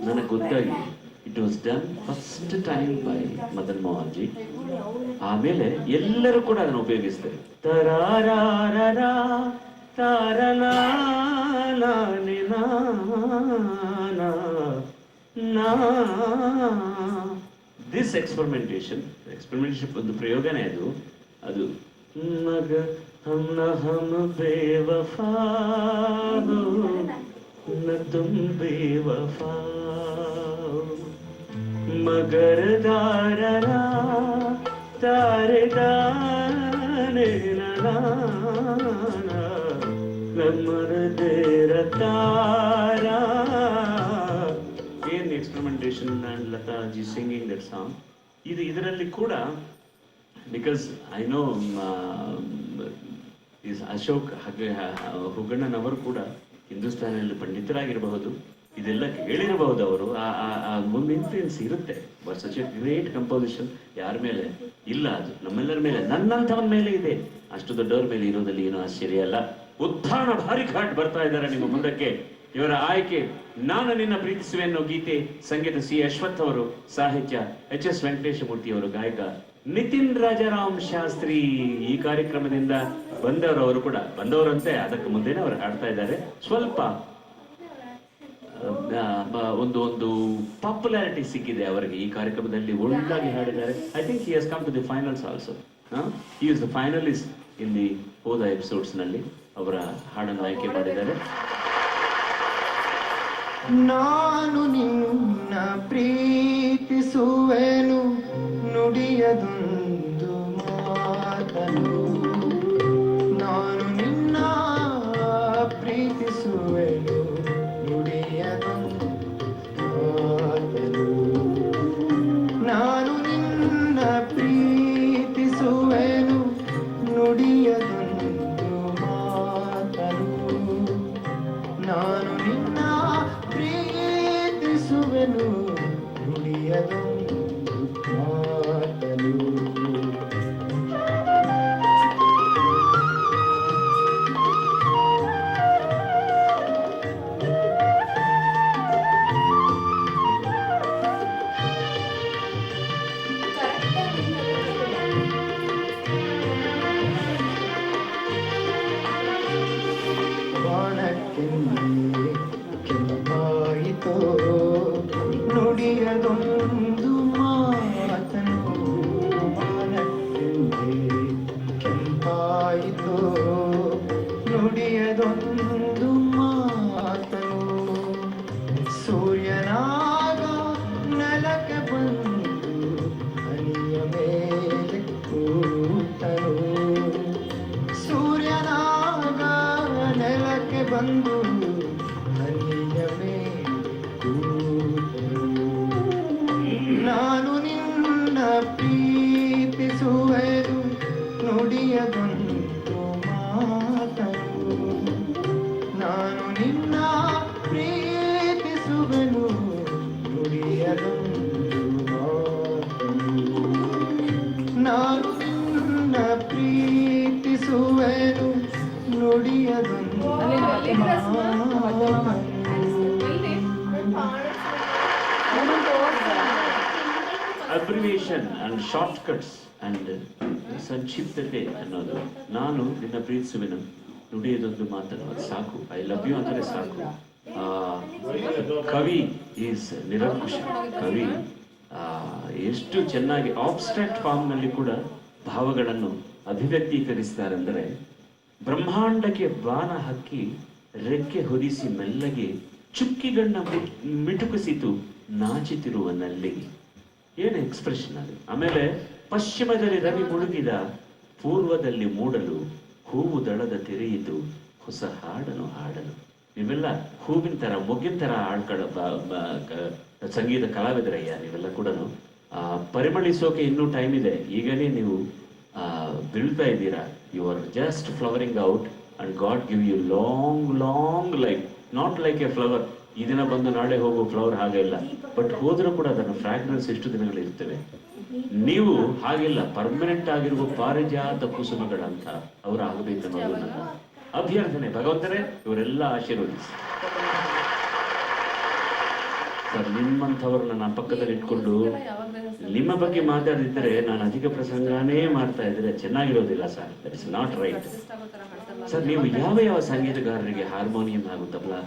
ನನಗೆ ಗೊತ್ತಾಗಿ it was done first time by Madan Mohan G. ಆಮೇಲೆ ಎಲ್ಲರೂ ಕೂಡ ಅದನ್ನು ಉಪಯೋಗಿಸ್ತಾರೆ. ತರಾರಾರ ತಾರನಾ ದಿಸ್ ಎಕ್ಸ್ಪರಿಮೆಂಟೇಶನ್ ಒಂದು ಪ್ರಯೋಗನೇ ಅದು. ಅದು ಮಗ ಹಮ್ ಹಮ್ ಬೇವಫಾ ನ ತುಮ್ ಬೇವಫಾ ಮಗರ್ ದಾರರಾ ತಾರೆ ದಾನೆ ನಮ್ಮರ ದೇರ ತಾರಾ. ಏನ್ experimentation and Lata ji singing that song. ಇದರಲ್ಲಿ ಕೂಡ ಬಿಕಾಸ್ ಐ ನೋ ಅಶೋಕ್ ಹಾಗೆ ಹುಗ್ಗಣ್ಣನವರು ಕೂಡ ಹಿಂದೂಸ್ತಾನಿಯಲ್ಲಿ ಪಂಡಿತರಾಗಿರಬಹುದು, ಇದೆಲ್ಲ ಕೇಳಿರಬಹುದು ಅವರು. ಒಂದು ಇನ್ಫ್ಲೂಯೆನ್ಸ್ ಇರುತ್ತೆ. But such A great composition ಯಾರ ಮೇಲೆ ಇಲ್ಲ, ಅದು ನಮ್ಮೆಲ್ಲರ ಮೇಲೆ, ನನ್ನಂಥವನ ಮೇಲೆ ಇದೆ. ಅಷ್ಟು ದೊಡ್ಡವ್ರ ಮೇಲೆ ಇರೋದಲ್ಲಿ ಏನೂ ಆಶ್ಚರ್ಯ ಅಲ್ಲ. ಉತ್ಥಾನ ಭಾರಿ ಘಾಟ್ ಬರ್ತಾ ಇದ್ದಾರೆ ನಿಮ್ಮ ಮುಂದಕ್ಕೆ. ಇವರ ಆಯ್ಕೆ ನಾನು ನಿನ್ನ ಪ್ರೀತಿಸುವೆ ಅನ್ನೋ ಗೀತೆ, ಸಂಗೀತ ಸಿ ಅಶ್ವಥ್ ಅವರು, ಸಾಹಿತ್ಯ ಎಚ್ ಎಸ್ ವೆಂಕಟೇಶಮೂರ್ತಿ ಅವರು, ಗಾಯಕ ನಿತಿನ್ ರಾಜಾರಾಮ್ ಶಾಸ್ತ್ರಿ. ಈ ಕಾರ್ಯಕ್ರಮದಿಂದ ಬಂದವರು ಕೂಡ ಬಂದವರಂತೆ, ಅದಕ್ಕೆ ಮುಂದೆನೆ ಅವರು ಹಾಡ್ತಾ ಇದ್ದಾರೆ. ಸ್ವಲ್ಪ ಒಂದು ಪಾಪ್ಯುಲಾರಿಟಿ ಸಿಕ್ಕಿದೆ ಅವರಿಗೆ ಈ ಕಾರ್ಯಕ್ರಮದಲ್ಲಿ, ಒಳ್ಳಾಗಿ ಹಾಡಿದ್ದಾರೆ. I think he has come to the finals also. He is the finalist in the ಹೋದ ಎಪಿಸೋಡ್ಸ್ ನಲ್ಲಿ. ಅವರ ಹಾಡನ್ನು ಆಯ್ಕೆ ಮಾಡಿದ್ದಾರೆ. ನಾನು ನಿನ್ನ ಪ್ರೀತಿಸುವೆನು ನುಡಿಯದೊಂದು ಮಾತನು. ನಾನು ನಿನ್ನ ಪ್ರೀತಿಸುವೆನು ನುಡಿಯದೊಂದು ಮಾತನು. ನಾನು ನಿನ್ನ ಪ್ರೀತಿಸುವೆನು ನುಡಿಯದೊಂದು ಮಾತನು. ನಾನು ನಿನ್ನ ಪ್ರೀತಿಸುವೆನು ನುಡಿಯದೊಂದು ಮಾತನು. ಬಾಣಕ್ಕೆಂದೇ ಕೆಂಪಾಯಿತೋ ನುಡಿಯದೊಂದು ಮಾತನು. ಬಾಣಕ್ಕೆಂದೇ ಕೆಂಪಾಯಿತೋ ನುಡಿಯದೊಂದು ಮಾತನು. ಸೂರ್ಯನಾಗ ನೆಲಕ್ಕೆ ಬಂದು ಹನಿಯ ಮೇಲೆ ಕೂತನು. ಸೂರ್ಯನಾಗ ನೆಲಕ್ಕೆ ಬಂದು ಹನಿಯ ಮೇಲೆ ಕೂತನು. ನಾನು ನಿನ್ನ ಪ್ರೀತಿಸುವೆನು ನುಡಿಯದೊಂದು ಮಾತನು. ನಾನು ನಿನ್ನ ಪ್ರೀತಿಸುವೆನು ನುಡಿಯದೊಂದು ಮಾತನು. ನಾನು ನಿನ್ನ ಪ್ರೀತಿಸುವೆನು ನುಡಿಯದೊಂದು ಮಾತನು. Abbreviation and shortcuts and ಸಂಕ್ಷಿಪ್ತತೆ ಅನ್ನೋದು. ನಾನು ನಿನ್ನ ಪ್ರೀತಿಸುವೆನು ನುಡಿಯೋದೊಂದು ಮಾತನ್ನು, ಅದು ಸಾಕು. ಐ ಲವ್ ಯು ಅಂದರೆ ಸಾಕು. ಕವಿ ಈಸ್ ನಿರಂಕುಶ. ಕವಿ ಎಷ್ಟು ಚೆನ್ನಾಗಿ ಆಬ್ಸ್ಟ್ರಾಕ್ಟ್ ಫಾರ್ಮ್ ನಲ್ಲಿ ಕೂಡ ಭಾವಗಳನ್ನು ಅಭಿವ್ಯಕ್ತೀಕರಿಸ್ತಾರೆಂದರೆ, ಬ್ರಹ್ಮಾಂಡಕ್ಕೆ ಬಾಣ ಹಾಕಿ ರೆಕ್ಕೆ ಹೊದಿಸಿ ಮೆಲ್ಲಗೆ ಚುಕ್ಕಿಗಣ್ಣ ಮಿಟುಕಿಸಿತು ನಾಚಿತಿರುವ ನಲ್ಲಿಗೆ. ಏನು ಎಕ್ಸ್ಪ್ರೆಷನ್ ಅದು. ಆಮೇಲೆ ಪಶ್ಚಿಮದಲ್ಲಿ ರವಿ ಮುಳುಗಿದ, ಪೂರ್ವದಲ್ಲಿ ಮೂಡಲು ಹೂವು ದಳದ ತೆರೆಯಿತು ಹೊಸ ಹಾಡನು ಹಾಡಲು. ನೀವೆಲ್ಲ ಹೂವಿನ ತರ ಮೊಗ್ಗಿನ ತರ ಸಂಗೀತ ಕಲಾವಿದರಯ್ಯ ನೀವೆಲ್ಲ ಕೂಡ. ಪರಿಮಳಿಸೋಕೆ ಇನ್ನೂ ಟೈಮ್ ಇದೆ. ಈಗಲೇ ನೀವು ಬೀಳ್ತಾ ಇದ್ದೀರಾ. You are just flowering out and God give you long long life. Not like a flower, ಈ ದಿನ ಬಂದು ನಾಳೆ ಹೋಗೋ ಫ್ಲವರ್ ಹಾಗೆ ಇಲ್ಲ. ಬಟ್ ಹೋದ್ರೂ ಕೂಡ ಅದನ್ನು ಫ್ರಾಗ್ರೆನ್ಸ್ ಎಷ್ಟು ದಿನಗಳು ಇರ್ತವೆ. ನೀವು ಹಾಗಿಲ್ಲ, ಪರ್ಮನೆಂಟ್ ಆಗಿರುವ ಪಾರಿಜಾತ ಕುಸುಮಗಳಂತ ಅವರು ಆಗಬೇಕನ್ನೋದು ನನ್ನ ಅಭ್ಯರ್ಥನೆ. ಭಗವಂತನೇ ಇವರೆಲ್ಲ ಆಶೀರ್ವದಿಸಿ. ಸರ್ ನಿಮ್ಮಂಥವ್ರು ನನ್ನ ಪಕ್ಕದಲ್ಲಿ ಇಟ್ಕೊಂಡು ನಿಮ್ಮ ಬಗ್ಗೆ ಮಾತಾಡಿದ್ರೆ ನಾನು ಅಧಿಕ ಪ್ರಸಂಗನೇ ಮಾಡ್ತಾ ಇದ್ರೆ ಚೆನ್ನಾಗಿರೋದಿಲ್ಲ sir. That is not right. Sir ನೀವು ಯಾವ ಯಾವ ಸಂಗೀತಗಾರರಿಗೆ ಹಾರ್ಮೋನಿಯಂ ಹಾಗೂ ತಬಲಾ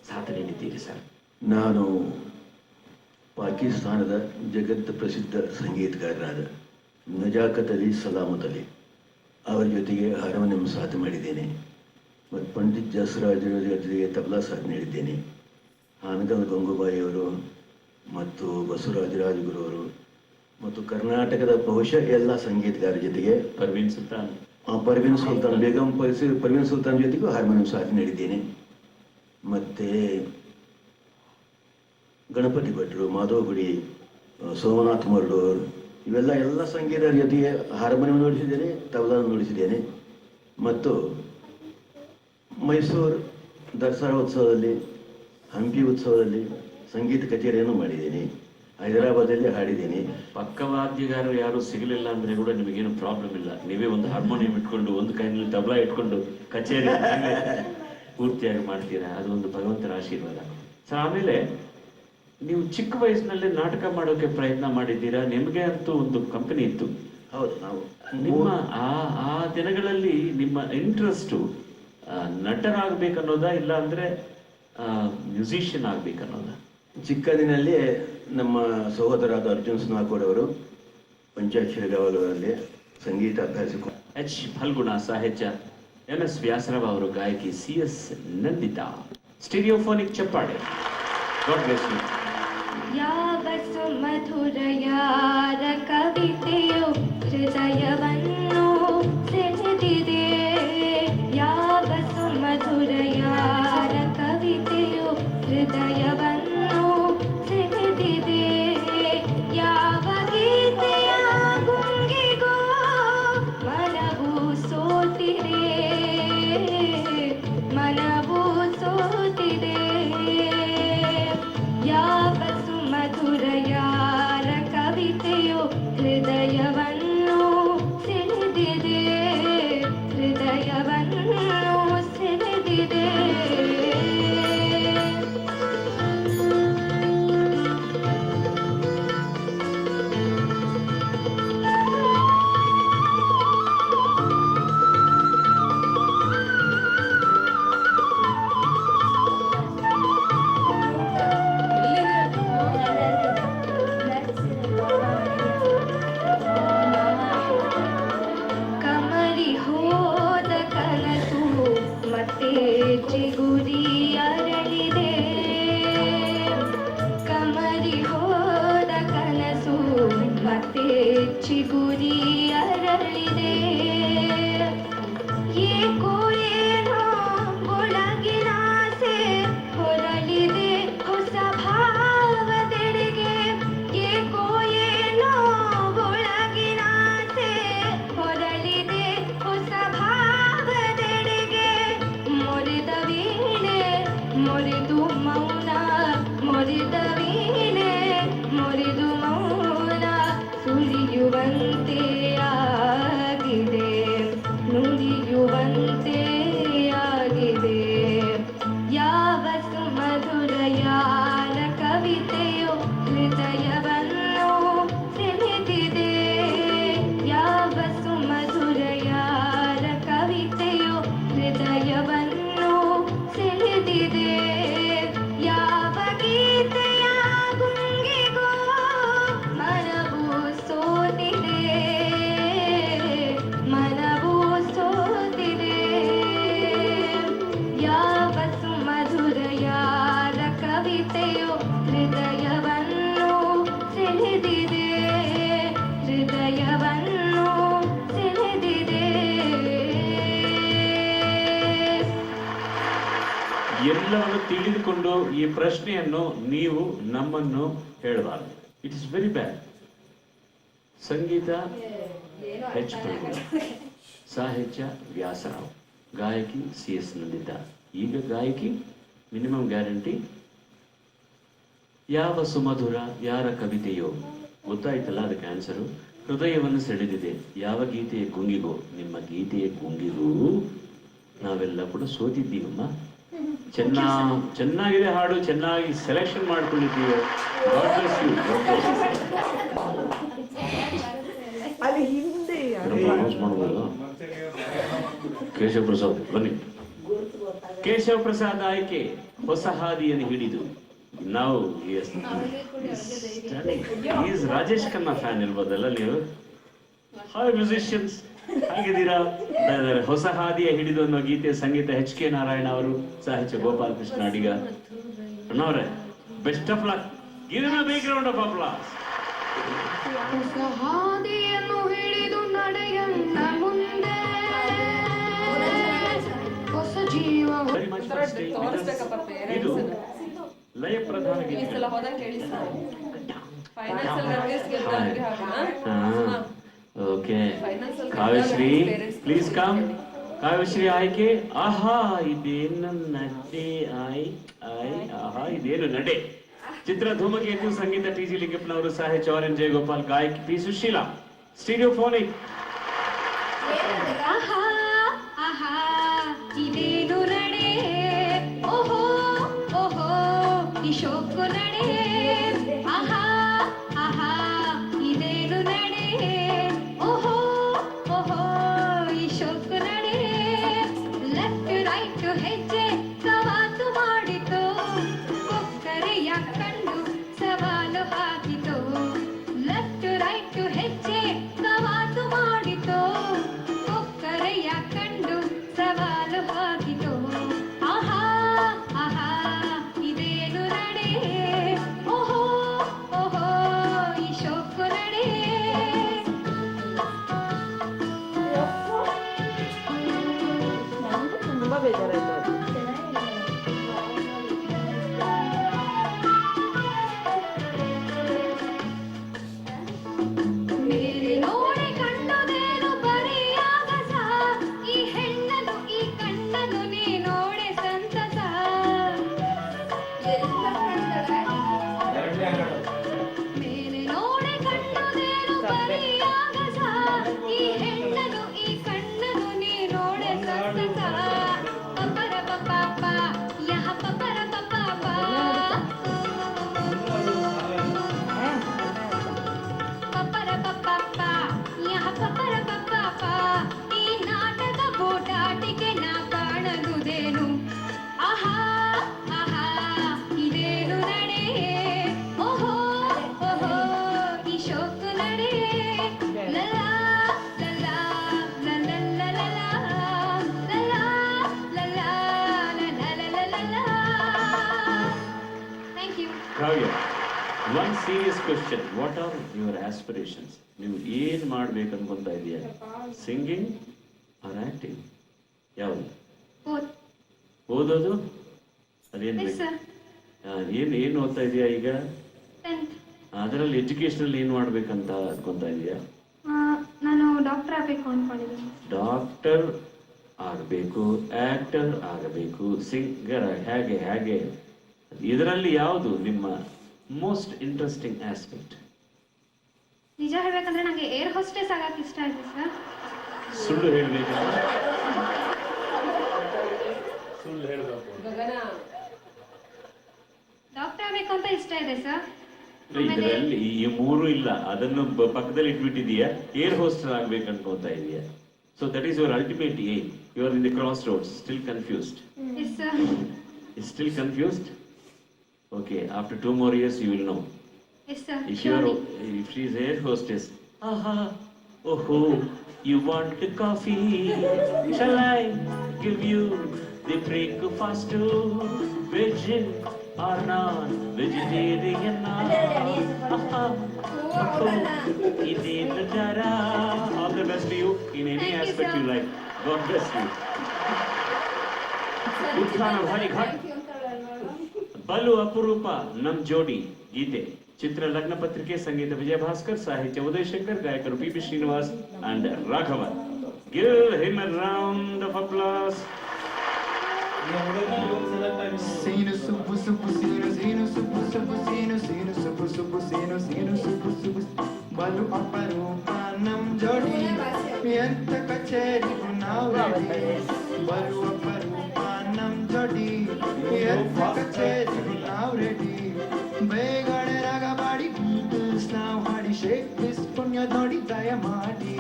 ಸಾಥ್ ನೀಡಿದ್ದೀರಿ ಸರ್? ನಾನು ಪಾಕಿಸ್ತಾನದ ಜಗತ್ ಪ್ರಸಿದ್ಧ ಸಂಗೀತಗಾರರಾದ ನಜಾಕತ್ ಅಲಿ ಸಲಾಮತ್ ಅಲಿ ಅವರ ಜೊತೆಗೆ ಹಾರ್ಮೋನಿಯಂ ಸಾಥ್ ಮಾಡಿದ್ದೇನೆ. ಮತ್ತು ಪಂಡಿತ್ ಜಸರಾಜ್ ಜೊತೆಗೆ ತಬಲಾ ಸಾಥ್ ನೀಡಿದ್ದೇನೆ. ಹಾನಗಲ್ ಗಂಗೂಬಾಯಿ ಅವರು ಮತ್ತು ಬಸವರಾಜ ರಾಜಗುರು ಅವರು ಮತ್ತು ಕರ್ನಾಟಕದ ಬಹುಶಃ ಎಲ್ಲ ಸಂಗೀತಗಾರರ ಜೊತೆಗೆ ಪರ್ವೀನ್ ಸುಲ್ತಾನ್ ಬೇಗಂ ಪರ್ವೀನ್ ಸುಲ್ತಾನ್ ಜೊತೆಗೂ ಹಾರ್ಮೋನಿಯಂ ಸಾಥ್ ನೀಡಿದ್ದೇನೆ. ಮತ್ತು ಗಣಪತಿ ಭಟ್ರು, ಮಾಧವ್ ಗುಡಿ, ಸೋಮನಾಥ್ ಮರ್ಡೂರ್ ಎಲ್ಲ ಸಂಗೀತರ ಜೊತೆಗೆ ಹಾರ್ಮೋನಿಯಂ ನುಡಿಸಿದ್ದೇನೆ, ತಬಲಾ ನುಡಿಸಿದ್ದೇನೆ. ಮತ್ತು ಮೈಸೂರು ದಸರಾ ಉತ್ಸವದಲ್ಲಿ, ಹಂಪಿ ಉತ್ಸವದಲ್ಲಿ ಸಂಗೀತ ಕಚೇರಿಯನ್ನು ಮಾಡಿದ್ದೀನಿ. ಹೈದರಾಬಾದಲ್ಲಿ ಹಾಡಿದ್ದೀನಿ. ಪಕ್ಕವಾದ್ಯಗಾರರು ಯಾರು ಸಿಗಲಿಲ್ಲ ಅಂದ್ರೆ ಕೂಡ ನಿಮಗೇನು ಪ್ರಾಬ್ಲಮ್ ಇಲ್ಲ. ನೀವೇ ಒಂದು ಹಾರ್ಮೋನಿಯಂ ಇಟ್ಕೊಂಡು ಒಂದು ಕೈನಲ್ಲಿ ತಬಲಾ ಇಟ್ಕೊಂಡು ಕಚೇರಿ ಪೂರ್ತಿಯಾಗಿ ಮಾಡ್ತೀರಾ. ಅದು ಒಂದು ಭಗವಂತನ ಆಶೀರ್ವಾದ ಸರ್. ಆಮೇಲೆ ನೀವು ಚಿಕ್ಕ ವಯಸ್ಸಿನಲ್ಲೇ ನಾಟಕ ಮಾಡೋಕೆ ಪ್ರಯತ್ನ ಮಾಡಿದ್ದೀರಾ. ನಿಮಗೆ ಅಂತೂ ಒಂದು ಕಂಪನಿ ಇತ್ತು. ಹೌದು. ನಾವು ನಿಮ್ಮ ಆ ದಿನಗಳಲ್ಲಿ ನಿಮ್ಮ ಇಂಟ್ರೆಸ್ಟು ನಟರಾಗಬೇಕನ್ನೋದಾ ಇಲ್ಲ ಅಂದ್ರೆ ಮ್ಯೂಸಿಷಿಯನ್ ಆಗ್ಬೇಕನ್ನೋದಾ? ಚಿಕ್ಕಂದಿನಲ್ಲಿ ನಮ್ಮ ಸಹೋದರಾದ ಅರ್ಜುನ್ ಸ್ನಾಕೋಡ್ ಅವರು ಪಂಚಾಯತ್ ಶಿರಗಾವಲಲ್ಲಿ ಸಂಗೀತ ಅಭ್ಯಾಸಕ್ಕೆ ಎಚ್ ಫಲ್ಗುಣ ಸಾಹಿತ್ಯ, MS ವ್ಯಾಸರಾವ್ ಅವರು ಗಾಯಕಿ, CS ನಂದಿತಾ. ಸ್ಟೀರಿಯೋಫೋನಿಕ್ ಚಪ್ಪಾಳೆ. God bless you. ಯಾವ ಸುಮಧುರ ಯಾರ ಕವಿತೆಯು ಹೃದಯವನ್ನು ಸೆಳೆದಿದೆ. ಯಾವ ಸುಮಧುರ ಯಾರ ಕವಿತೆಯು ಹೃದಯವನ್ನು ಸೆಳೆದಿದೆ. ಯಾವ ಗೀತೆಯ ಗುಂಗಿಗೋ ಮನವು ಸೋತಿದೆ, ಮನವು ಸೋತಿದೆ. ಯಾವ ಸುಮಧುರ ಯಾರ ಕವಿತೆಯು ಹೃದಯವನ್ನು ಸೆಳೆದಿದೆ, ಹೃದಯವನ್ನು ಸೆಳೆದಿದೆ. ಕಮರಿ ಹೋದ ಕನಸು ಮತ್ತೆ ಚಿಗುರಿ ಅರಳಿದೆ. ಕಮರಿ ಹೋದ ಕನಸು ಮತ್ತೆ ಚಿಗುರಿ ಅರಳಿದೆ. ಏಕೋ ಏನೋ ಒಳಗಿನಾಸೆ ಹೊರಳಿದೆ ಹೊಸ ಭಾವದೆಡೆಗೆ. ಏಕೋ ಏನೋ ಒಳಗಿನಾಸೆ ಹೊರಳಿದೆ ಹೊಸ ಭಾವದೆಡೆಗೆ. ಮೊರೆದ ವೀಣೆ ಮೊರೆದು ಮೌನ, ಮೊರೆದ ವೀಣೆ ಮೊರೆದು ಮೌನ ಸುರಿಯುವಂತೆ ಆಗಿದೆ, ನುಡಿಯುವಂತೆ ಆಗಿದೆ. ಯಾವ ಸುಮಧುರ ಯಾರ ಕವಿತೆಯು ಹೃದಯವನ್ನು ಸೆಳೆದಿದೆ. ಯಾವ ಸುಮಧುರ ಯಾರ ಕವಿತೆಯು ಹೃದಯವನ್ನು ಸೆಳೆದಿದೆ. ಯಾವ ಗೀತೆಯ ಗುಂಗಿಗೋ ಮನವು ಸೋತಿದೆ, ಮನವು ಸೋತಿದೆ. ಯಾವ ಸುಮಧುರ ಯಾರ ಕವಿತೆಯು ಹೃದಯವನ್ನು ಸೆಳೆದಿದೆ, ಹೃದಯವನ್ನು ಸೆಳೆದಿದೆ. ಎಲ್ಲವನ್ನು ತಿಳಿದುಕೊಂಡು ಈ ಪ್ರಶ್ನೆಯನ್ನು ನೀವು ನಮ್ಮನ್ನು ಹೇಳಬಾರದು. It is very bad. ಸಂಗೀತ ಎಚ್ ಫಲ್ಗುಣ, ಸಾಹಿತ್ಯ ವ್ಯಾಸರಾವ್, ಗಾಯಕಿ CS ನಂದಿತಾ. ಈಗ ಗಾಯಕಿ ಮಿನಿಮಮ್ ಗ್ಯಾರಂಟಿ. ಯಾವ ಸುಮಧುರ ಯಾರ ಕವಿತೆಯೋ ಗೊತ್ತಾಯ್ತಲ್ಲ ಅದಕ್ಕೆ ಆನ್ಸರು. ಹೃದಯವನ್ನು ಸೆಳೆದಿದೆ. ಯಾವ ಗೀತೆಯ ಗುಂಗಿಗೋ, ನಿಮ್ಮ ಗೀತೆಯ ಗುಂಗಿಗೂ ನಾವೆಲ್ಲ ಕೂಡ ಸೋತಿದ್ದೀವಮ್ಮ. ಚೆನ್ನಾಗಿದೆ ಹಾಡು, ಚೆನ್ನಾಗಿ ಸೆಲೆಕ್ಷನ್ ಮಾಡ್ಕೊಂಡಿದ್ದೀವಿ. God bless you. ಅಲ್ಲಿ ಹಿಂದೆ ಅನೌನ್ಸ್ ಮಾಡ್ಬೋದು. ಕೇಶವ್ ಪ್ರಸಾದ್ ಬನ್ನಿ. ಕೇಶವ್ ಪ್ರಸಾದ್ ಆಯ್ಕೆ ಹೊಸ ಹಾದಿಯನ್ನು ಹಿಡಿದು. ನಾವು ಈಸ್ ರಾಜೇಶ್ ಖನ್ನಾ ಫ್ಯಾನ್ ಇರ್ಬೋದಲ್ಲ ನೀವು? ಹಾಯ್ ಮ್ಯೂಸಿಷಿಯನ್ಸ್, ಹೇಗಿದ್ದೀರಾ? ಹೊಸ ಹಾದಿಯ ಹಿಡಿದು ಅನ್ನೋ ಗೀತೆ ಸಂಗೀತ ಎಚ್ ಕೆ ನಾರಾಯಣ ಅವರು, ಸಾಹಿತ್ಯ ಗೋಪಾಲ್ ಕೃಷ್ಣ ಅಡಿಗ. ಅಣ್ಣವ್ರೆ, best of luck. Give him a big round of applause. ಹೊಸ ಹಾದಿಯನ್ನು ಹಿಡಿದು ನಡೆಯಣ್ಣ ಮುಂದೆ, ಹೊಸ ಜೀವ Very much for staying with us. ಇದು ಲಯ ಪ್ರಧಾನ ಗೀತೆ. Okay, Kavyashri please come. Kavyashri ಆಯ್ಕೆ ಆಹಾ ಇದೇನು ನಡೆ, ಆಹಾ ಇದೇನು ನಡೆ. ಚಿತ್ರ ಧೂಮಕೇತು, ಸಂಗೀತ ಟಿ ಜಿ ಲಿಂಗಪ್ಪನವರು, ಸಾಹಿತ್ಯ ಆರ್ ಎನ್ ಜಯಗೋಪಾಲ್, ಗಾಯಕಿ ಪಿ ಸುಶೀಲಾ. ಸ್ಟೀರಿಯೋಫೋನಿಕ್. ಆಹಾ ಆಹಾ ಇದೇನು ನಡೆ, ಓಹೋ ಓಹೋ ಈ ಶೋಕು ನಡೆ. ಆಹಾ ಆಹಾ ಇದೇನು ನಡೆ, ಓಹೋ ಓಹೋ ಈ ಶೋಕು ನಡೆ. ಲೆಫ್ಟ್ ರೈಟ್ ಹೆಜ್ಜೆ ಸವಾತು ಮಾಡಿತು, ಕೊಕ್ಕರೆಯ ಕಂಡು ಸವಾಲು ಹಾಕಿತು. ಲೆಫ್ಟ್ ರೈಟ್ ಹೆಜ್ಜೆ ಸವಾತು ಮಾಡಿತು, ಕೊಕ್ಕರೆಯ ಕಂಡು ಸವಾಲು ಹಾಕಿತು. ಆಹಾ ಆಹಾ ಇದೇನು ನಡೆ, ಓಹೋ ಓಹೋ ಈ ಶೋಕು ನಡೆ. ನನಗೂ ತುಂಬಾ ಬೇಜಾರಾಯ್ತು. ಮೇಲೆ ನೋಡಿ ಕಂಡುದೇನು ಬರಿಯಾಗಸ, ಈ ಹೆಣ್ಣನು ಈ ಕಣ್ಣನು ನೀ ನೋಡೆ ಸಂತಸ. ಮೇಲೆ ನೋಡಿ ಕಂಡುದೇನು ಬರಿಯಾಗಸ, ಈ ಹೆಣ್ಣನು ಈ ಕಣ್ಣನು ನೀ ನೋಡೆ ಸಂತಸ. ಪಪರ ಪಪಾಪ ಯಹ ಪಪರ ಪಪಾಪ, ಪಪರ ಪಪಾಪ ಯಹ ಪಪರ ಪಪಾಪ. ಈ ನಾಟಕ ಬೋಟಾಟಿಕೆ ನಾ ಕಾಣದುದೇನು, ಆಹಾ ಆಹಾ ಇದೇನು ನಡೆ, ಓಹೋ ಓಹೋ ಈ ಶೋಕು ನಡೆ. ಲಲಾ ಲಲಾ ಲಲಾ ಲಲಾ ಲಲಾ ಲಲಾ ಲಲಾ. Thank you. Kavya, one serious question. What are your aspirations? ನೀವು ಏನ್ ಮಾಡ್ಬೇಕು ಅನ್ಕೊಂತ ಇದೆಯಾ? Singing or acting? ಯಾವುದು? ಓದೋದು ಅದೇನ್ ಎಸ್ ಬೇಕು? ಸರ್, ಏನು ಓದ್ತಾ ಇದೆಯಾ ಈಗ? 10th. ಅದರಲ್ಲಿ ಎಜುಕೇಶನಲ್ಲಿ ಏನ್ ಮಾಡ್ಬೇಕಂತ ಅನ್ಕೊಂತ ಇದೆಯಾ? ನಾನು ಡಾಕ್ಟರ್ ಆಗಬೇಕು ಅಂದ್ಕೊಂಡಿದ್ದೀನಿ. ಡಾಕ್ಟರ್ ಆಗಬೇಕು, ಆಕ್ಟರ್ ಆಗಬೇಕು, ಸಿಂಗರ್, ಹೇಗೆ ಹೇಗೆ? ಇದರಲ್ಲಿ ಯಾವುದು ನಿಮ್ಮ ಮೋಸ್ಟ್ ಇಂಟ್ರೆಸ್ಟಿಂಗ್ ಆಸ್ಪೆಕ್ಟ್? ನಿಜ ಹೇಳ್ಬೇಕಂದ್ರೆ ನನಗೆ ಏರ್ ಹೋಸ್ಟೆಸ್ ಆಗಕ್ಕೆ ಇಷ್ಟ ಇದೆ ಸರ್. ಸುಳ್ಳು ಹೇಳ್ಬೇಕು? ಡಾಕ್ಟರ್ ಆಗಬೇಕು ಅಂತ ಇಷ್ಟ ಇದೆ ಸರ್. ಇದರಲ್ಲಿ ಈ ಮೂರು ಇಲ್ಲ, ಅದನ್ನು ಪಕ್ಕದಲ್ಲಿ ಇಟ್ಬಿಟ್ಟಿದೀಯಾ. ಏರ್ ಹೋಸ್ಟರ್ ಆಗ್ಬೇಕು ಅನ್ಕೋತಾ ಇದೀಯಾ? So that is your ultimate aim. You are in the crossroads, still confused. Yes sir. Still confused? Okay, after 2 more years you will know. Yes sir. If she is air hostess, aha, oh, you want a coffee? Shall I give you the breakfast too? Veg or non-vegetarian? Aha, oh, idenu jara. All the best to you in any Thank you, aspect sir. you like. God bless you. ಉತ್ಥಾನ ಭಾರಿ ಘಾಟ್. ಬಲು ಅಪರೂಪ ನಮ್ ಜೋಡಿ ಗೀತೆ. ಚಿತ್ರ ಲಗ್ನ ಪತ್ರಿಕೆ, ಸಂಗೀತ ವಿಜಯ ಭಾಸ್ಕರ್, ಸಾಹಿತ್ಯ ಉದಯ್ ಶಂಕರ್, ಗಾಯಕರು P B Srinivas and Raghavan. Give him A round of applause. Sino subu subu sino sino subu subu sino sino subu subu sino sino subu subu balu ಅಪರೂಪ ನಮ್ ಜೋಡಿ ಎಂತ ಕಚೇರಿಗೂ ನಾವು ರೆಡಿ. ಬಲು ಅಪರೂಪ ನಮ್ ಜೋಡಿ ಎಂತ ಕಚೇರಿಗೂ ನಾವ್ ರೆಡಿ ಬೇಗಡೆ ರಾಗ ಬಾಡಿ ಬೀಟಲ್ಸ್ ನಾವ್ ಹಾಡಿ ಶೇಕ್ ಬಿಸ್ ಪುಣ್ಯ ನೋಡಿ ದಯ ಮಾಡಿ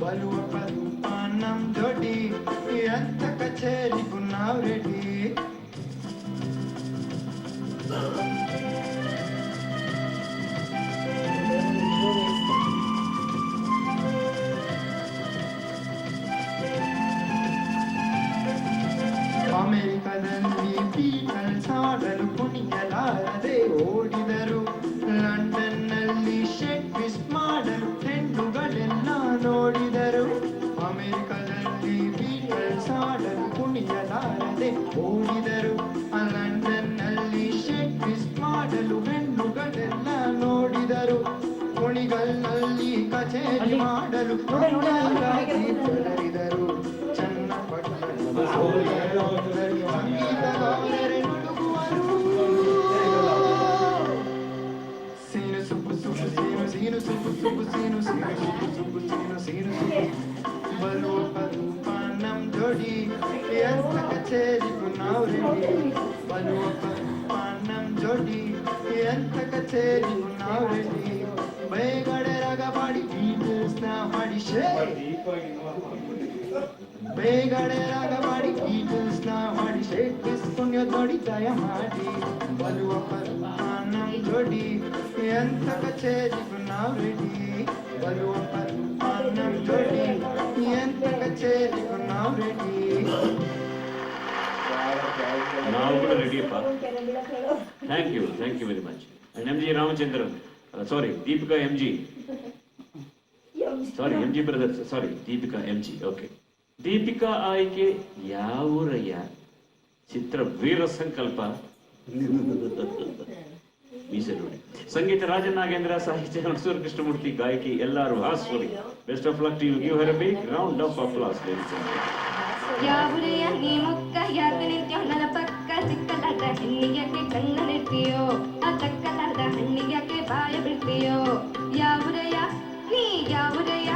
ಬಲುವ ರೂಪ ನಮ್ ಜೋಡಿ ಎಂತ ಕಚೇರಿಗೂ ನಾವ್ ರೆಡಿ ಅಮೆರಿಕದಲ್ಲಿ ಬೀಟಲ್ಸ್ ಹಾಡಲು ಕುಣಿಯಲಾರದೆ ಓಡಿದರು ಲಂಡನ್ನಲ್ಲಿ ಶೇಕ್ ಬಿಸ್ ಮಾಡಲು ಹೆಣ್ಣುಗಳೆಲ್ಲ ನೋಡಿದರು ಅಮೆರಿಕದಲ್ಲಿ ಬೀಟಲ್ಸ್ ಹಾಡಲು ಕುಣಿಯಲಾರದೆ ಓಡಿದರು ಲಂಡನ್ನಲ್ಲಿ ಶೇಕ್ ಬಿಸ್ ಮಾಡಲು ಹೆಣ್ಣುಗಳೆಲ್ಲ ನೋಡಿದರು ಕುಣಿಗಲ್ನಲ್ಲಿ ಕಚೇರಿ ಮಾಡಲು ಬೆದರಿದರು ಚನ್ನಪಟ್ಟಣದ ಸೋದರರು ಸಂಗೀತಗಾರರೇ ನುಡುಗುವರು ಸೀನು ಸುಬ್ಬು ಸುಬ್ಬು ಸೀನು ಸೀನು ಸುಬ್ಬು ಸುಬ್ಬು ಸೀನು ಸೀನು ಸುಬ್ಬು ಸುಬ್ಬು ಸೀನು ಸೀನು ಸುಬ್ಬು ಬಲೂಪ ರೂಪ ನಮ್ ಜೋಡಿ ಎಂತ ಕಚೇರಿಗೂ ನಾವ್ ರೆಡಿ ಬಲೂಪ ರೂಪ ನಮ್ ಜೋಡಿ ಎಂತ ಕಚೇರಿಗೂ ನಾವ್ ರೆಡಿ ಬೇಗಡೆ ರಾಗ ಬಾಡಿ ಬೀಟಲ್ಸ್ ನ ಹಾಡಿ ಬೇಗಡೆ ರಾಗ ಬಾಡಿ ಬೀಟಲ್ಸ್ ನ ಹಾಡಿ ಶೇಕ್ ಬಿಸ್ ಪುಣ್ಯ ನೋಡಿ ದಯ ಮಾಡಿ ಬಲುವ ನಮ್ ಜೋಡಿ ಎಂತ ಕಚೇರಿಗೂ ನಾವ್ ರೆಡಿ ಬಲುವ ನಮ್ ಜೋಡಿ ಎಂತ ಕಚೇರಿಗೂ ನಾವ್ ರೆಡಿ ನಾವು ಕೂಡ ರೆಡಿಯಪ್ಪ. Thank you very much. And M G Ramachandran, sorry Deepika M G, sorry M G brothers, sorry Deepika M G. Okay, Deepika ಆಯ್ಕೆ ಯಾವೂರಯ್ಯ? ಚಿತ್ರ ವೀರ ಸಂಕಲ್ಪ. ಮೀಸೆ ನೋಡಿ. ಸಂಗೀತ ರಾಜನ್ ನಾಗೇಂದ್ರ, ಸಾಹಿತ್ಯ ಹುಣಸೂರು ಕೃಷ್ಣಮೂರ್ತಿ, ಗಾಯಕಿ ಎಲ್ಲಾರು ಹಾಸ್ವರಿ. Best of luck to you. Give her a big round of applause ladies and gentlemen. ಯಾವುರೆಯ ನೀ ಮುಕ್ಕ ಯಾಕೆ ನಿಂತ್ಯೋ ನನ್ನ ಪಕ್ಕ ಸಿಕ್ಕಲಾದ ಹೆಣ್ಣಿಗೆ ಕಣ್ಣ ನೆಟ್ಟಿಯೋ ಆ ತಕ್ಕಲಾದ ಹಣ್ಣಿಗೆ ಬಾಯ ಬಿಡ್ತೀಯೋ ಯಾವುರೆಯ ನೀ ಯಾವುರೆಯ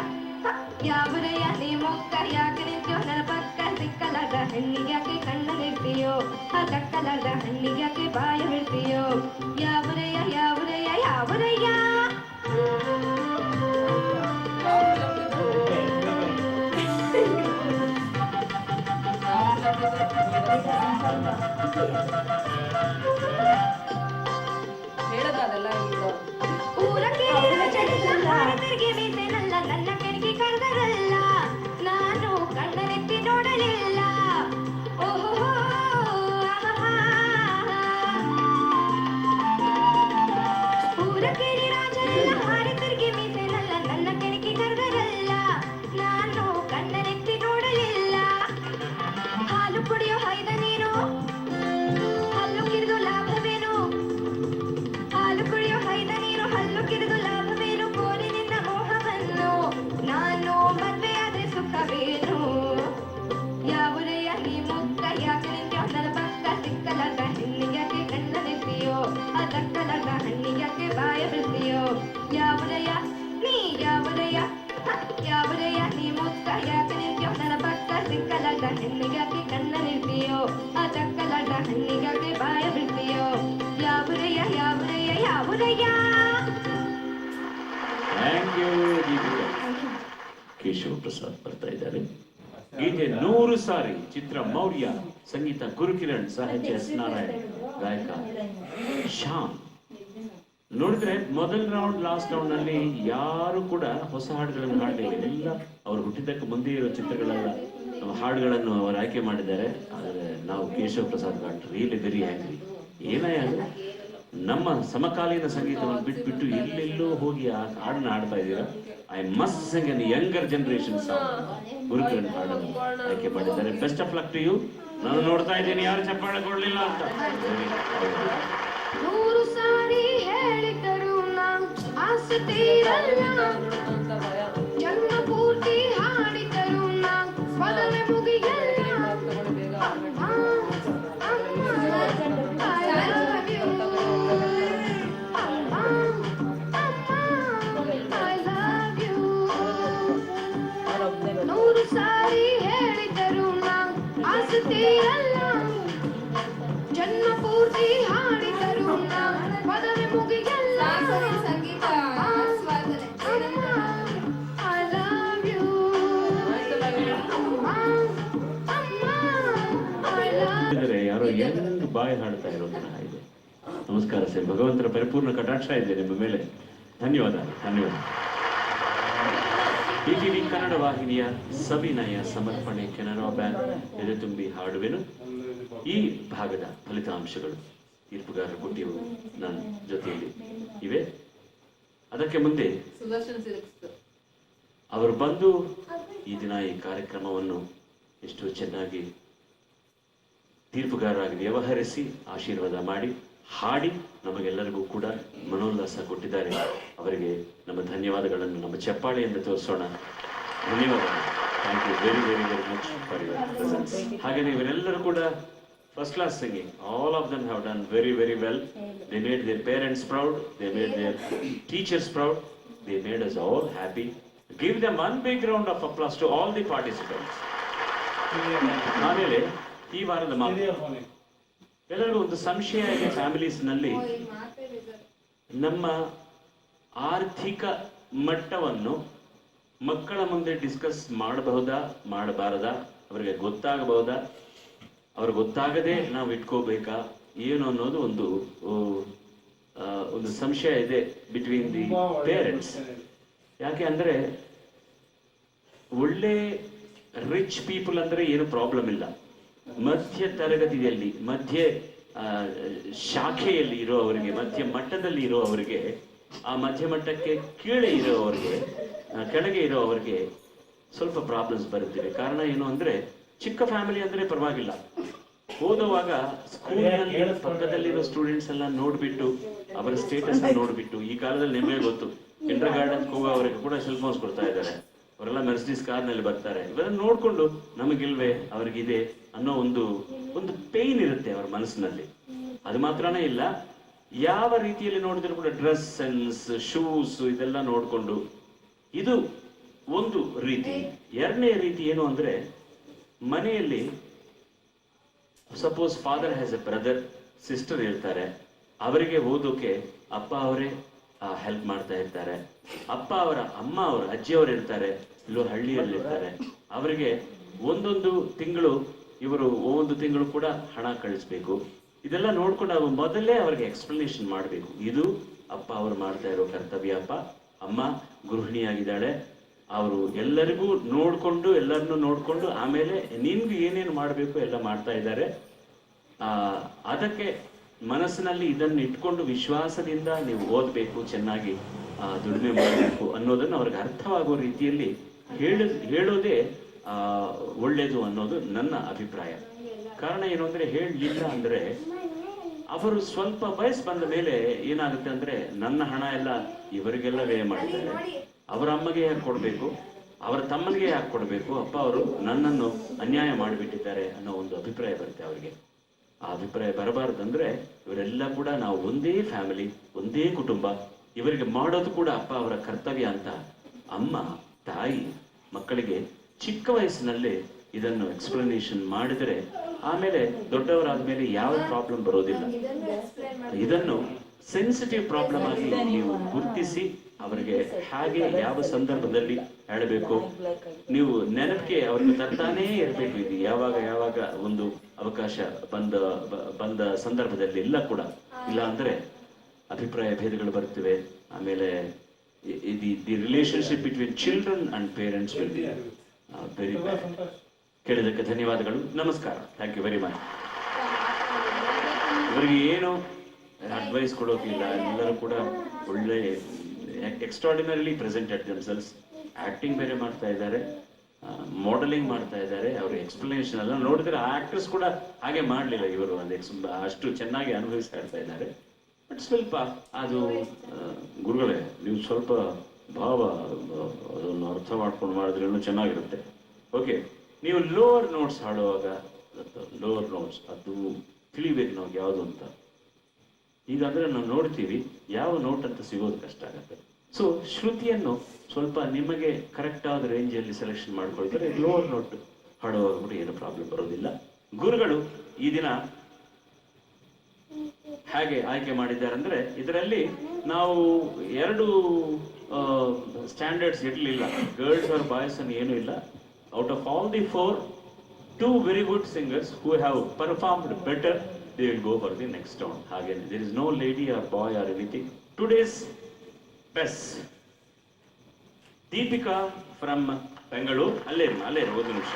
ಯಾವುರೆಯ ನೀ ಮುಕ್ಕ ಯಾಕೆ ನಿಂತ್ಯೋ ನನ್ನ ಪಕ್ಕ ಸಿಕ್ಕಲಾದ ಹೆಣ್ಣಿಗೆ ಕಣ್ಣ ನೆಟ್ಟಿಯೋ ಆ ತಕ್ಕಲಾದ ಹಣ್ಣಿಗೆ ಬಾಯ ಬಿಡ್ತೀಯೋ ಯಾವುರೆಯ ಯಾವುರೆಯ ಯಾವುರೆಯ ಹೇಳೋದಲ್ಲ ಈಗ ಊರಕ್ಕೆ ತಿರುಗಿ ಮೀಸೆನಲ್ಲ ನನ್ನ ಕೆಣಕಿ ಕರೆದರಲ್ಲ ನಾನು ಕಣ್ಣನೆತ್ತಿ ನೋಡಲಿಲ್ಲ ಓಹೋ ಊರಕ್ಕೆ ರಾಜನಲ್ಲ ಹಾರಿ ತಿರುಗಿ ಮೀಸೆನಲ್ಲ ನನ್ನ ಕೆಣಕಿ ಕರೆದರಲ್ಲ ನಾನು ಕಣ್ಣನೆತ್ತಿ ನೋಡಲಿಲ್ಲ ಹಾಲು ಕುಡಿಯೋ ಹೈದ ನೀನು ಹಲ್ಲು ಕಿರಿದು ಲಾಭವೇನು ಹಾಲು ಕುಡಿಯೋ ಹೈದ ನೀರು ಹಲ್ಲು ಕಿರಿದು ಲಾಭವೇನು ಕೋರಿ ನಿನ್ನ ಮೋಹವನ್ನು ನಾನು ಮದ್ವೆಯಾದ್ರೆ ಸುಖವೇನು ಯಾವುರೆಯ ನೀ ಮುಕ್ಕ ಯಾಕೆ ನಿಂತ್ಯೋ ನನ್ನ ಪಕ್ಕ ಸಿಕ್ಕಲಾದ ಹೆಣ್ಣಿಗೆ ಕಣ್ಣ ನೆತ್ತಿಯೋ ಆ ತಕ್ಕಲಾದ ಹಣ್ಣಿಗೆ ಬಾಯ ಬಿಡ್ತೀಯೋ ಯಾವುರೆಯ ನೀ ಯಾವುರೆಯ ಯಾವುರೆಯ ನೀ ಮುಕ್ಕ ಯಾಕೆ ನಿಂತ್ಯೋ ನನ್ನ ಪಕ್ಕ ಸಿಕ್ಕಲಾದ ಹೆಣ್ಣಿಗೆ ಕಣ್ಣ ನೆತ್ತಿಯೋ ಆ ತಕ್ಕಲಾದ ಹಣ್ಣಿಗೆ ಬಾಯ ಬಿಡ್ತೀಯೋ ಯಾವುರೆಯ ಯಾವುರೆಯ ಯಾವುರೆಯ. Thank you Deepika. ಕೇಶವ ಪ್ರಸಾದ್ ಬರ್ತಾ ಇದ್ದಾರೆ. ಗೀತೆ 100 ಸಾರಿ, ಚಿತ್ರ ಮೌರ್ಯ, ಸಂಗೀತ ಗುರುಕಿರಣ್, ಸಾಹಿತ್ಯ ಎಸ್ ನಾರಾಯಣ್, ಗಾಯಕ ಶ್ಯಾಮ್. ನೋಡಿದ್ರೆ ಮೊದಲ ರೌಂಡ್ ಲಾಸ್ಟ್ ರೌಂಡ್ ನಲ್ಲಿ ಯಾರು ಕೂಡ ಹೊಸ ಹಾಡುಗಳನ್ನು ಹಾಡಲಿಲ್ಲ. ಎಲ್ಲ ಅವರು ಹುಟ್ಟಿದ್ದಕ್ಕೆ ಮುಂದೆ ಇರೋ ಚಿತ್ರಗಳೆಲ್ಲ ಹಾಡುಗಳನ್ನು ಅವರು ಆಯ್ಕೆ ಮಾಡಿದ್ದಾರೆ. ಆದರೆ ನಾವು Keshava Prasad got really very ಹ್ಯಾಂಗ್ರಿ. ಏನಾಯ್ತು, ನಮ್ಮ ಸಮಕಾಲೀನ ಸಂಗೀತವನ್ನು ಬಿಟ್ಬಿಟ್ಟು ಎಲ್ಲೆಲ್ಲೋ ಹೋಗಿ ಆ ಹಾಡನ್ನ ಹಾಡ್ತಾ ಇದ್ದೀರಾ. I must sing an younger generation song. Gurukiran ಹಾಡನ್ನು ಆಯ್ಕೆ ಮಾಡಿದ್ದಾರೆ. Best of luck to you. ನಾನು ನೋಡ್ತಾ ಇದ್ದೀನಿ ಯಾರು ಚಪ್ಪಾಳೆ ಕೊಡ್ಲಿಲ್ಲ ಅಂತ. 100 ಸಾರಿ ಹೇಳಿದರು ನಾವು ಆಸೆ ತೀರಲ್ಲ, ಜನ್ಮ ಪೂರ್ತಿ ಹಾಡಿದರು ನಾವು ಮೊದಲೇ ಮುಗಿಯಲ್ಲ. ಸಾರಿ ಹೇಳಿದರು ನಾವು ಆಸೆ ತೀರಲ್ಲ, ಜನ್ಮ ಬಾಯಿ ಹಾಡ್ತಾ ಇರೋ ತರಹ ಇದೆ. ನಮಸ್ಕಾರ ಸರ್, ಭಗವಂತರ ಪರಿಪೂರ್ಣ ಕಟಾಕ್ಷ ಇದೆ ನಿಮ್ಮ ಮೇಲೆ. ಧನ್ಯವಾದ, ಧನ್ಯವಾದ. BTV ಕನ್ನಡ ವಾಹಿನಿಯ ಸವಿನಯ ಸಮರ್ಪಣೆ ಕೆನರಾ ಬ್ಯಾಂಕ್ ಎದೆ ತುಂಬಿ ಹಾಡುವೆನು. ಈ ಭಾಗದ ಫಲಿತಾಂಶಗಳು ತೀರ್ಪುಗಾರರ ಕೊಟ್ಟಿವು ನನ್ನ ಜೊತೆಯಲ್ಲಿ ಇವೆ. ಅದಕ್ಕೆ ಮುಂದೆ ಸುದರ್ಶನ್ ಸಿಲ್ಕ್ಸ್ ಅವರು ಬಂದು ಈ ದಿನ ಈ ಕಾರ್ಯಕ್ರಮವನ್ನು ಎಷ್ಟು ಚೆನ್ನಾಗಿ ತೀರ್ಪುಗಾರರಾಗಿ ವ್ಯವಹರಿಸಿ ಆಶೀರ್ವಾದ ಮಾಡಿ ಹಾಡಿ ನಮಗೆಲ್ಲರಿಗೂ ಕೂಡ ಮನೋಲ್ಲಾಸ ಕೊಟ್ಟಿದ್ದಾರೆ. ಅವರಿಗೆ ನಮ್ಮ ಧನ್ಯವಾದಗಳನ್ನು ನಮ್ಮ ಚಪ್ಪಾಳೆಯಿಂದ ತೋರಿಸೋಣ. ಧನ್ಯವಾದಗಳು. Thank you very very very much for your presence. ಹಾಗೆ ಇವರೆಲ್ಲರೂ ಕೂಡ first class singing. All of them have done very very well. They made their parents proud, they made their teachers proud, they made us all happy. Give them one big round of applause to all the participants. ಆಮೇಲೆ ಈ ವಾರದ ಮಾತು, ಎಲ್ಲರಿಗೂ ಒಂದು ಸಂಶಯ ಇದೆ ಫ್ಯಾಮಿಲೀಸ್ನಲ್ಲಿ, ನಮ್ಮ ಆರ್ಥಿಕ ಮಟ್ಟವನ್ನು ಮಕ್ಕಳ ಮುಂದೆ ಡಿಸ್ಕಸ್ ಮಾಡಬಹುದಾ ಮಾಡಬಾರದಾ, ಅವರಿಗೆ ಗೊತ್ತಾಗಬಹುದಾ, ಅವ್ರಿಗೆ ಗೊತ್ತಾಗದೆ ನಾವು ಇಟ್ಕೋಬೇಕಾ ಏನು ಅನ್ನೋದು ಒಂದು ಸಂಶಯ ಇದೆ ಬಿಟ್ವೀನ್ ದಿ ಪೇರೆಂಟ್ಸ್. ಯಾಕೆ ಅಂದ್ರೆ ಒಳ್ಳೆ ರಿಚ್ ಪೀಪಲ್ ಅಂದ್ರೆ ಏನು ಪ್ರಾಬ್ಲಮ್ ಇಲ್ಲ. ಮಧ್ಯ ತರಗತಿಯಲ್ಲಿ ಮಧ್ಯ ಶಾಖೆಯಲ್ಲಿ ಇರುವವರಿಗೆ, ಮಧ್ಯ ಮಟ್ಟದಲ್ಲಿ ಇರುವವರಿಗೆ, ಆ ಮಧ್ಯ ಮಟ್ಟಕ್ಕೆ ಕೆಳಗೆ ಇರುವವರಿಗೆ ಸ್ವಲ್ಪ ಪ್ರಾಬ್ಲಮ್ಸ್ ಬರುತ್ತಿವೆ. ಕಾರಣ ಏನು ಅಂದ್ರೆ, ಚಿಕ್ಕ ಫ್ಯಾಮಿಲಿ ಅಂದ್ರೆ ಪರವಾಗಿಲ್ಲ, ಓದುವಾಗ ಸ್ಕೂಲ್ನಲ್ಲಿ ಪಕ್ಕದಲ್ಲಿರೋ ಸ್ಟೂಡೆಂಟ್ಸ್ ಎಲ್ಲ ನೋಡ್ಬಿಟ್ಟು ಅವರ ಸ್ಟೇಟಸ್ ನೋಡ್ಬಿಟ್ಟು, ಈ ಕಾಲದಲ್ಲಿ ನಿಮಗೆ ಗೊತ್ತು, ಕಿಂಡರ್ ಗಾರ್ಡನ್ ಹೋಗೋವರೆಗೆ ಕೂಡ ಸೆಲ್ ಫೋನ್ಸ್ ಕೊಡ್ತಾ ಇದ್ದಾರೆ, ಅವರೆಲ್ಲ ಮೆರ್ಸಿಡಿಸ್ ಕಾರ್ನಲ್ಲಿ ಬರ್ತಾರೆ. ಇವೆಲ್ಲ ನೋಡ್ಕೊಂಡು ನಮಗಿಲ್ವೇ ಅವ್ರಿಗಿದೆ ಅನ್ನೋ ಒಂದು ಪೇನ್ ಇರುತ್ತೆ ಅವರ ಮನಸ್ಸಿನಲ್ಲಿ. ಅದು ಮಾತ್ರನೇ ಇಲ್ಲ, ಯಾವ ರೀತಿಯಲ್ಲಿ ನೋಡಿದ್ರು ಕೂಡ ಡ್ರೆಸ್ ಸೆನ್ಸ್, ಶೂಸ್ ಇದೆಲ್ಲ ನೋಡ್ಕೊಂಡು, ಇದು ಒಂದು ರೀತಿ. ಎರಡನೇ ರೀತಿ ಏನು ಅಂದ್ರೆ, ಮನೆಯಲ್ಲಿ suppose father has A brother, sister ಇರ್ತಾರೆ, ಅವರಿಗೆ ಓದೋಕೆ ಅಪ್ಪ ಅವರೇ ಹೆಲ್ಪ್ ಮಾಡ್ತಾ ಇರ್ತಾರೆ. ಅಮ್ಮ ಅವರು ಅಜ್ಜಿಯವರು ಇರ್ತಾರೆ, ಇಲ್ಲೋ ಹಳ್ಳಿಯಲ್ಲಿ ಇರ್ತಾರೆ, ಅವರಿಗೆ ಒಂದೊಂದು ತಿಂಗಳು ಇವರು ಒಂದು ತಿಂಗಳು ಕೂಡ ಹಣ ಕಳಿಸ್ಬೇಕು. ಇದೆಲ್ಲ ನೋಡ್ಕೊಂಡು ನಾವು ಮೊದಲೇ ಅವ್ರಿಗೆ ಎಕ್ಸ್ಪ್ಲನೇಷನ್ ಮಾಡಬೇಕು. ಇದು ಅಪ್ಪ ಅವರು ಮಾಡ್ತಾ ಇರೋ ಕರ್ತವ್ಯ. ಅಮ್ಮ ಗೃಹಿಣಿಯಾಗಿದ್ದಾಳೆ, ಅವರು ಎಲ್ಲರಿಗೂ ಎಲ್ಲರನ್ನೂ ನೋಡ್ಕೊಂಡು ಆಮೇಲೆ ನಿಮ್ಗೆ ಏನೇನು ಮಾಡಬೇಕು ಎಲ್ಲ ಮಾಡ್ತಾ ಇದ್ದಾರೆ. ಅದಕ್ಕೆ ಮನಸ್ಸಿನಲ್ಲಿ ಇದನ್ನು ಇಟ್ಕೊಂಡು ವಿಶ್ವಾಸದಿಂದ ನೀವು ಓದಬೇಕು, ಚೆನ್ನಾಗಿ ದುಡಿಮೆ ಮಾಡಬೇಕು ಅನ್ನೋದನ್ನು ಅವ್ರಿಗೆ ಅರ್ಥವಾಗುವ ರೀತಿಯಲ್ಲಿ ಹೇಳೋದೇ ಒಳ್ಳೇದು ಅನ್ನೋದು ನನ್ನ ಅಭಿಪ್ರಾಯ. ಕಾರಣ ಏನು ಅಂದ್ರೆ, ಹೇಳಲಿಲ್ಲ ಅಂದ್ರೆ ಅವರು ಸ್ವಲ್ಪ ವಯಸ್ಸು ಬಂದ ಮೇಲೆ ಏನಾಗುತ್ತೆ ಅಂದ್ರೆ, ನನ್ನ ಹಣ ಎಲ್ಲ ಇವರಿಗೆಲ್ಲ ವ್ಯಯ ಮಾಡಿದ್ದಾರೆ, ಅವರ ಅಮ್ಮಗೆ ಯಾಕೆ ಕೊಡಬೇಕು, ಅವರ ತಮ್ಮನಿಗೆ ಯಾಕೆ ಕೊಡಬೇಕು, ಅಪ್ಪ ಅವರು ನನ್ನನ್ನು ಅನ್ಯಾಯ ಮಾಡಿಬಿಟ್ಟಿದ್ದಾರೆ ಅನ್ನೋ ಒಂದು ಅಭಿಪ್ರಾಯ ಬರುತ್ತೆ ಅವರಿಗೆ. ಆ ಅಭಿಪ್ರಾಯ ಬರಬಾರ್ದಂದ್ರೆ, ಇವರೆಲ್ಲ ಕೂಡ ನಾವು ಒಂದೇ ಫ್ಯಾಮಿಲಿ, ಒಂದೇ ಕುಟುಂಬ, ಇವರಿಗೆ ಮಾಡೋದು ಕೂಡ ಅಪ್ಪ ಅವರ ಕರ್ತವ್ಯ ಅಂತ ಅಮ್ಮ ತಾಯಿ ಮಕ್ಕಳಿಗೆ ಚಿಕ್ಕ ವಯಸ್ಸಿನಲ್ಲೇ ಇದನ್ನು ಎಕ್ಸ್ಪ್ಲನೇಷನ್ ಮಾಡಿದರೆ ಆಮೇಲೆ ದೊಡ್ಡವರಾದ ಮೇಲೆ ಯಾವ ಪ್ರಾಬ್ಲಮ್ ಬರೋದಿಲ್ಲ. ಇದನ್ನು ಸೆನ್ಸಿಟಿವ್ ಪ್ರಾಬ್ಲಮ್ ಆಗಿ ನೀವು ಗುರುತಿಸಿ ಅವರಿಗೆ ಹಾಗೆ ಯಾವ ಸಂದರ್ಭದಲ್ಲಿ ಹೇಳಬೇಕು, ನೀವು ನೆನಪಿಗೆ ಅವ್ರಿಗೆ ತರ್ತಾನೇ ಇರಬೇಕು. ಇದು ಯಾವಾಗ ಒಂದು ಅವಕಾಶ ಬಂದ ಸಂದರ್ಭದಲ್ಲಿ ಇಲ್ಲ ಕೂಡ, ಇಲ್ಲ ಅಂದ್ರೆ ಅಭಿಪ್ರಾಯ ಭೇದಗಳು ಬರ್ತವೆ. ಆಮೇಲೆ the relationship between children and parents will be very bad. ಕೇಳಿದಕ್ಕೆ ಧನ್ಯವಾದಗಳು, ನಮಸ್ಕಾರ, ಥ್ಯಾಂಕ್ ಯು ವೆರಿ ಮಚ್. ಇವರಿಗೆ ಏನು ಅಡ್ವೈಸ್ ಕೊಡೋಕಿಲ್ಲ, ಎಲ್ಲರೂ ಕೂಡ ಒಳ್ಳೆ ಎಕ್ಸ್ಟ್ರಾರ್ಡಿನರಿಲಿ ಪ್ರೆಸೆಂಟೆಡ್ ದೆಮ್ಸೆಲ್ಸ್. ಆಕ್ಟಿಂಗ್ ಬೇರೆ ಮಾಡ್ತಾ ಇದ್ದಾರೆ, ಮಾಡೆಲಿಂಗ್ ಮಾಡ್ತಾ ಇದ್ದಾರೆ. ಅವ್ರ ಎಕ್ಸ್ಪ್ಲನೇಷನ್ ಎಲ್ಲ ನೋಡಿದ್ರೆ ಆಕ್ಟರ್ಸ್ ಕೂಡ ಹಾಗೆ ಮಾಡಲಿಲ್ಲ, ಇವರು ಅಷ್ಟು ಚೆನ್ನಾಗಿ ಅನುಭವಿಸ್ತಾ ಇದ್ದಾರೆ. ಬಟ್ ಸ್ವಲ್ಪ ಅದು ಗುರುಗಳೇ, ನೀವು ಸ್ವಲ್ಪ ಭಾವ ಅದನ್ನು ಅರ್ಥ ಮಾಡ್ಕೊಂಡು ಮಾಡಿದ್ರೆ ಇನ್ನೂ ಚೆನ್ನಾಗಿರುತ್ತೆ. ಓಕೆ, ನೀವು ಲೋವರ್ ನೋಟ್ಸ್ ಹಾಡುವಾಗ ಲೋವರ್ ನೋಟ್ಸ್ ಅದು ತಿಳಿಬೇಕು ನಾವು ಯಾವುದು ಅಂತ. ಈಗ ಅಂದ್ರೆ ನಾವು ನೋಡ್ತೀವಿ, ಯಾವ ನೋಟ್ ಅಂತ ಸಿಗೋದು ಕಷ್ಟ ಆಗುತ್ತೆ. ಸೊ ಶ್ರುತಿಯನ್ನು ಸ್ವಲ್ಪ ನಿಮಗೆ ಕರೆಕ್ಟ್ ಆದ ರೇಂಜಲ್ಲಿ ಸೆಲೆಕ್ಷನ್ ಮಾಡ್ಕೊಳ್ತಾರೆ. ಲೋವರ್ ನೋಟ್ ಹಾಡುವಾಗ ಕೂಡ ಏನು ಪ್ರಾಬ್ಲಮ್ ಬರೋದಿಲ್ಲ. ಗುರುಗಳು ಈ ದಿನ ಹೇಗೆ ಆಯ್ಕೆ ಮಾಡಿದ್ದಾರೆ ಅಂದ್ರೆ, ಇದರಲ್ಲಿ ನಾವು ಎರಡು ಸ್ಟ್ಯಾಂಡರ್ಡ್ಸ್ ಇರಲಿಲ್ಲ, ಗರ್ಲ್ಸ್ ಆರ್ ಬಾಯ್ಸ್ ಅನ್ನು ಏನೂ ಇಲ್ಲ. Out of all the 4, 2 very good singers who have performed better they will go for the next round. Again, there is no lady or boy or anything. Today's best. Deepika from Bangalore, ಅಲ್ಲೇ ಒಂದು ನಿಮಿಷ.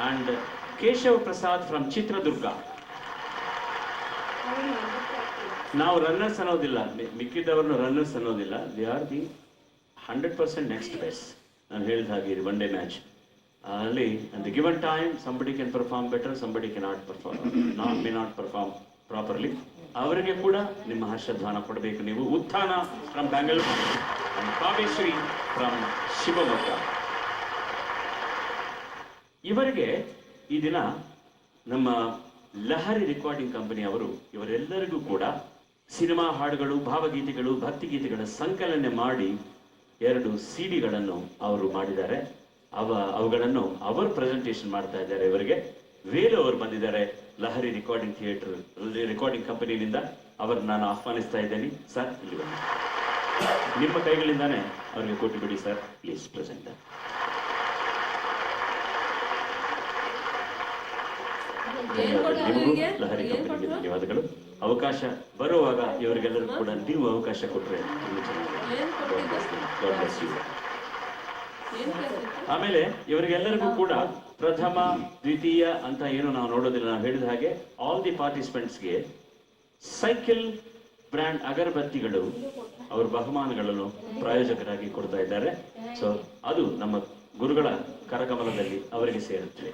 And Keshav Prasad from Chitradurga. ನಾವು runners ಅನ್ನೋದಿಲ್ಲ, ಮಿಕ್ಕಿದವ್ರನ್ನ runners ಅನ್ನೋದಿಲ್ಲ. They are the 100% next best. ನಾನು ಹೇಳಿದ ಹಾಗೆ ಇದು ಒನ್ ಡೇ ಮ್ಯಾಚ್. ಅಲ್ಲಿ at the given time somebody can perform better, somebody cannot perform, may not perform properly. ಅವರಿಗೆ ಕೂಡ ನಿಮ್ಮ ಹರ್ಷಧ್ವಾನ ಕೊಡಬೇಕು ನೀವು. Utthana from Bangalore and Kaveshwari from Shivamogga. ಇವರಿಗೆ ಈ ದಿನ ನಮ್ಮ ಲಹರಿ ರೆಕಾರ್ಡಿಂಗ್ ಕಂಪನಿ ಅವರು ಇವರೆಲ್ಲರಿಗೂ ಕೂಡ ಸಿನಿಮಾ ಹಾಡುಗಳು, ಭಾವಗೀತೆಗಳು, ಭಕ್ತಿಗೀತೆಗಳ ಸಂಕಲನೆ ಮಾಡಿ 2 CD-ಗಳನ್ನು ಅವರು ಮಾಡಿದ್ದಾರೆ. ಅವುಗಳನ್ನು ಅವರು ಪ್ರೆಸೆಂಟೇಷನ್ ಮಾಡ್ತಾ ಇದ್ದಾರೆ. ಇವರಿಗೆ ವೇಲು ಅವರು ಬಂದಿದ್ದಾರೆ ಲಹರಿ ರೆಕಾರ್ಡಿಂಗ್ ಕಂಪನಿಯಿಂದ. ಅವರನ್ನು ನಾನು ಆಹ್ವಾನಿಸ್ತಾ ಇದ್ದೇನೆ. ಸರ್, ಇಲ್ಲಿ ಬನ್ನಿ. ನಿಮ್ಮ ಕೈಗಳಿಂದಾನೇ ಅವರಿಗೆ ಕೊಟ್ಟು ಬಿಡಿ ಸರ್, ಪ್ಲೀಸ್ ಪ್ರೆಸೆಂಟ್. ನಿಮಗೂ ಲಹರಿ ಕಂಪನಿಗೆ ಧನ್ಯವಾದಗಳು. ಅವಕಾಶ ಬರುವಾಗ ಇವರಿಗೆಲ್ಲರೂ ಕೂಡ ನೀವು ಅವಕಾಶ ಕೊಟ್ಟರೆ ಇನ್ನೂ ಚೆನ್ನಾಗಿ. ಆಮೇಲೆ ಇವರಿಗೆಲ್ಲರಿಗೂ ಕೂಡ ಪ್ರಥಮ, ದ್ವಿತೀಯ ಅಂತ ಏನು ನಾವು ನೋಡೋದಿಲ್ಲ. ನಾವು ಹೇಳಿದ ಹಾಗೆ ಆಲ್ ದಿ ಪಾರ್ಟಿಸಿಪೆಂಟ್ಸ್ಗೆ ಸೈಕಲ್ ಬ್ರ್ಯಾಂಡ್ ಅಗರಬತ್ತಿಗಳು ಅವರ ಬಹುಮಾನಗಳನ್ನು ಪ್ರಾಯೋಜಕರಾಗಿ ಕೊಡ್ತಾ ಇದ್ದಾರೆ. ಸೊ ಅದು ನಮ್ಮ ಗುರುಗಳ ಕರಕಮಲದಲ್ಲಿ ಅವರಿಗೆ ಸೇರುತ್ತದೆ.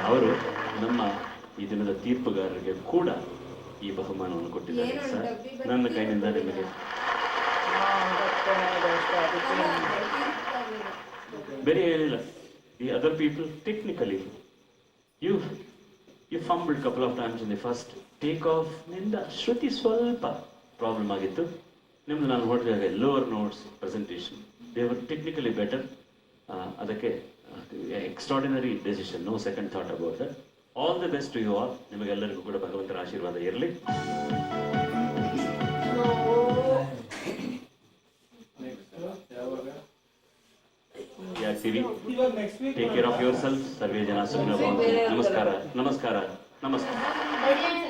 ಅವರು ನಮ್ಮ ಈ ದಿನದ ತೀರ್ಪುಗಾರರಿಗೆ ಕೂಡ ಈ ಬಹುಮಾನವನ್ನು ಕೊಟ್ಟಿದ್ದಾರೆ ಸರ್. ನನ್ನ ಕೈನಿಂದ ನಿಮಗೆ ಬೇರೆ ಏನಿಲ್ಲ. The other people technically you fumbled couple of times in the first take off ನಿಂದ ಶ್ರುತಿ ಸ್ವಲ್ಪ ಪ್ರಾಬ್ಲಮ್ ಆಗಿತ್ತು. ನಿಮ್ದು ನಾನು ನೋಡಿದಾಗ lower notes presentation they were technically better. ಅದಕ್ಕೆ extraordinary decision, no second thought about that. All the best to you all. ನಿಮಗೆಲ್ಲರಿಗೂ ಕೂಡ ಭಗವಂತನ ಆಶೀರ್ವಾದ ಇರಲಿ. Take care of yourself. ಸರ್ವೇ ಜನ ಸುಖಿನೋ ಭವಂತು. ನಮಸ್ಕಾರ ನಮಸ್ಕಾರ ನಮಸ್ಕಾರ.